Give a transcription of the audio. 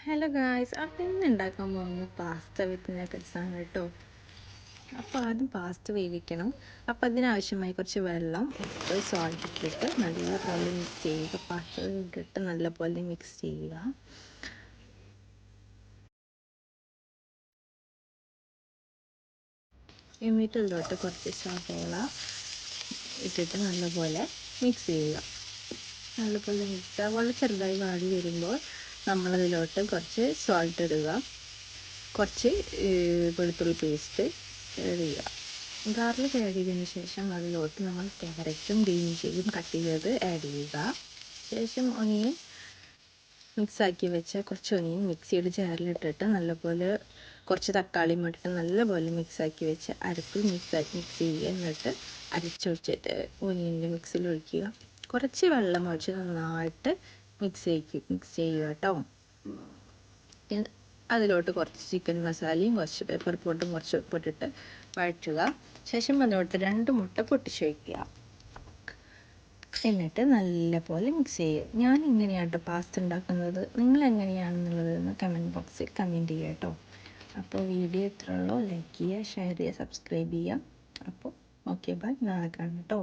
Hello guys, അപ്പം ഇന്ന് ഉണ്ടാക്കാൻ പോകുന്നത് പാസ്ത വിത്ത് നഗറ്റ്സ് ആണ് കേട്ടോ. അപ്പോൾ ആദ്യം പാസ്ത വേവിക്കണം. അപ്പോൾ അതിനാവശ്യമായി കുറച്ച് വെള്ളം, ഉപ്പ്, സോൾട്ട് ഇട്ടിട്ട് നല്ലപോലെ മിക്സ് ചെയ്യുക. പാസ്ത ഇട്ടിട്ട് നല്ലപോലെ മിക്സ് ചെയ്യുക. എന്നിട്ട് ഇതിലോട്ട് കുറച്ച് സവോള ഇട്ടിട്ട് നല്ലപോലെ മിക്സ് ചെയ്യുക. നല്ലപോലെ മിക്സ് സവോള ചെറുതായി വാടി വരുമ്പോൾ നമ്മളതിലോട്ട് കുറച്ച് സോൾട്ട് ഇടുക, കുറച്ച് വെളുത്തുള്ളി പേസ്റ്റ് ആഡ് ചെയ്യുക. ഗാർലിക് ആഡ് ചെയ്തതിന് ശേഷം അതിലോട്ട് നമ്മൾ ക്യാരറ്റും ഗ്രീൻ ചില്ലിയും കട്ട് ചെയ്തത് ആഡ് ചെയ്യുക. ശേഷം ഒനിയൻ മിക്സാക്കി വെച്ച കുറച്ച് ഒനിയൻ മിക്സിയുടെ ജാറിലിട്ടിട്ട് നല്ലപോലെ കുറച്ച് തക്കാളിയും ഇട്ടിട്ട് നല്ലപോലെ മിക്സാക്കി വെച്ച് അരപ്പിൽ മിക്സ് ചെയ്യുക. എന്നിട്ട് അരച്ചൊഴിച്ചിട്ട് ഒനിയൻ്റെ മിക്സിൽ ഒഴിക്കുക. കുറച്ച് വെള്ളം ഒഴിച്ച് നന്നായിട്ട് മിക്സ് ചെയ്യുക കേട്ടോ. അതിലോട്ട് കുറച്ച് ചിക്കൻ മസാലയും കുറച്ച് പെപ്പർ പൊട്ടും കുറച്ച് ഉപ്പിട്ടിട്ട് വഴറ്റുക. ശേഷം അതിലോട്ട് 2 മുട്ട പൊട്ടിച്ചൊഴിക്കുക. എന്നിട്ട് നല്ലപോലെ മിക്സ് ചെയ്യുക. ഞാൻ ഇങ്ങനെയാണ് കേട്ടോ പാസ്ത ഉണ്ടാക്കുന്നത്. നിങ്ങൾ എങ്ങനെയാണെന്നുള്ളതെന്ന് കമൻറ്റ് ബോക്സിൽ കമൻറ്റ് ചെയ്യുക കേട്ടോ. അപ്പോൾ വീഡിയോ ഇത്രയുള്ളൂ. ലൈക്ക് ചെയ്യുക, ഷെയർ ചെയ്യുക, സബ്സ്ക്രൈബ് ചെയ്യുക. അപ്പോൾ ഓക്കെ ബൈ, നാളെ കാണാം കേട്ടോ.